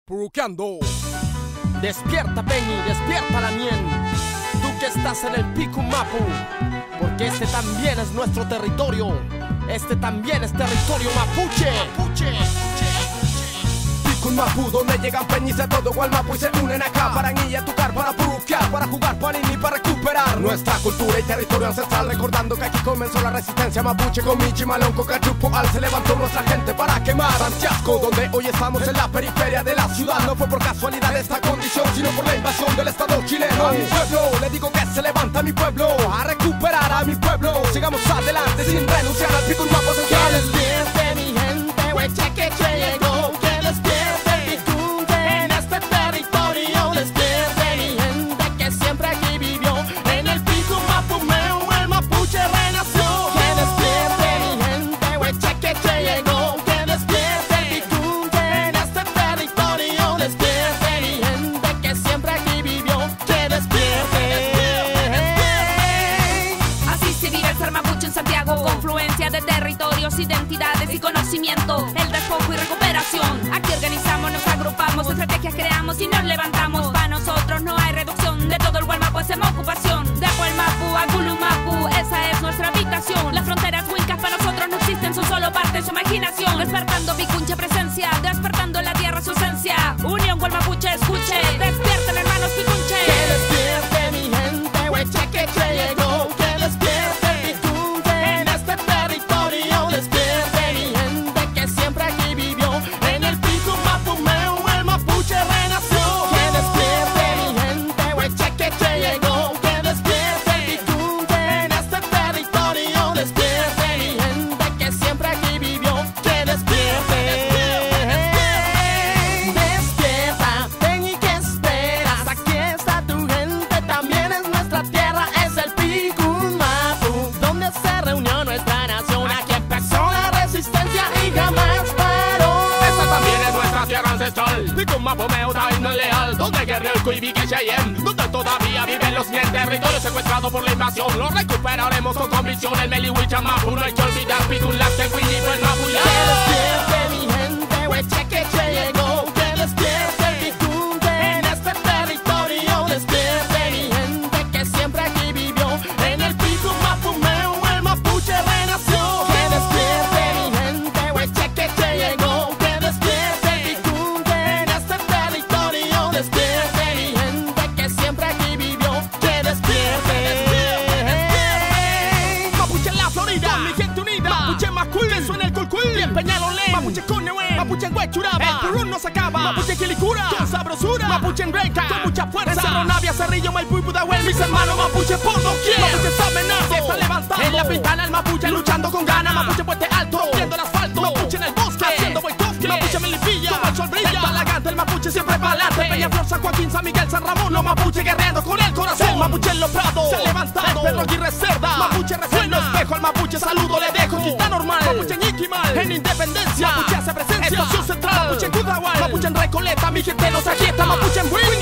Puruqueando. Despierta, Peñi, despierta la mien. Tú que estás en el Picumapu, porque este también es nuestro territorio. Este también es territorio mapuche. Picumapu, donde llegan peñis de todo Gualmapu y se unen acá para ir a tocar, para puruquear, para jugar panini, para recuperar nuestra cultura y territorio ancestral. Recordando que aquí comenzó la resistencia mapuche con Michi, Malonco, Cachupo, Al. Se levantó nuestra gente para quemar Santiago, donde hoy estamos en la periferia de la ciudad. No fue por casualidad esta condición, sino por la invasión del Estado chileno. A mi pueblo le digo que se levanta mi pueblo, a recuperar a mi pueblo. Sigamos adelante sin renunciar al Picumapu esencial. Que despierte mi gente, huecheque que llegó. Que despierte el Picunche en este territorio. Despierte mi gente que siempre aquí vivió. En el Picumapu meu el mapuche renació. Que despierte mi gente, huecheque que llegó. Que despierte el Picunche en este territorio. Despierte mi gente que siempre aquí vivió. Que despierte. Así se vive el ser mapuche en Santiago, confluencia de territorios, identidades y conocimiento, el despojo y recuperación. Aquí organizamos, nos agrupamos, estrategias creamos y nos levantamos. Para nosotros no hay reducción, de todo el Gualmapu hacemos ocupación. De Gualmapu a Gulumapu, esa es nuestra habitación. Las fronteras huincas para nosotros no existen, son solo parte de su imaginación. Despertando Picunche presencia, despertando la tierra su esencia. Unión Gualmapuche, escuche, despierten hermanos Picunche. Que despierte mi gente, huecheque que llegó. Que despierte el Picunche en este territorio. Despierte mi gente que siempre aquí vivió. En el Picumapu meu el mapuche renació. Que despierte mi gente, huecheque que llegó. Que despierte el Picunche en este territorio. Despierte mi gente que siempre aquí vivió. Que despierte. Despierta, ven y que esperas. Aquí está tu gente, también es nuestra tierra. Es el Picumapu, donde se reunió nuestra nación. Aquí empezó la resistencia y jamás paró. Esta también es nuestra tierra ancestral. Picumapu meu no es leal, donde guerreó el Cuivique Cheyenne, donde todavía viven los 100 territorios secuestrados por la invasión. Los recuperaremos con convicción. El Melihuicha Mapu, no hay que olvidar Picunlaste, Cuinipo, el Mapuya. Que despierte mi gente, huecheque que llegó. Que despierte el Picunche en este territorio. Despierte mi gente que siempre aquí vivió. En el Picumapu meu el mapuche renació. Que despierte mi gente, huecheque que llegó. Que despierte el Picunche en este territorio. Despierte mi gente que siempre aquí vivió. Que despierte. Mapuche en la Florida, con mi gente unida. Mapuche Macuy, que suena el culcuy. Y el Peñalolén, Mapuche Conewen, Mapuche en Huechuraba. El Purún no se acaba, Mapuche Quilicura, con sabrosura. Mapuche en Reca, con mucha fuerza. En Cerro Navia, Cerrillo, Maipú y Pudahuel. Mis hermanos Mapuche por doquier. Mapuche Samenazo, se está levantando. En la Pintana el Mapuche luchando con ganas. Mapuche Puente Alto, rompiendo el asfalto. Mapuche en el bosque, haciendo Boitovsky. Mapuche Melipilla, como el sol brilla. El Talagante, el Mapuche siempre pa'lante. Peñaflor, San Joaquín, San Miguel, San Ramón. Los Mapuche guerreando con el corazón. El Mapuche en los prados, se ha levantado. El Perro Aguirre Cerda, Mapuche resuena. Espejo al Mapuche, saludo le dejo. Quita normal, Mapuche en Iquimal, en Independencia. Mapuche hace presencia, Estación Central. Mapuche en Cudahual, Mapuche en Recoleta. Mi gente nos aquieta, Mapuche en Huila.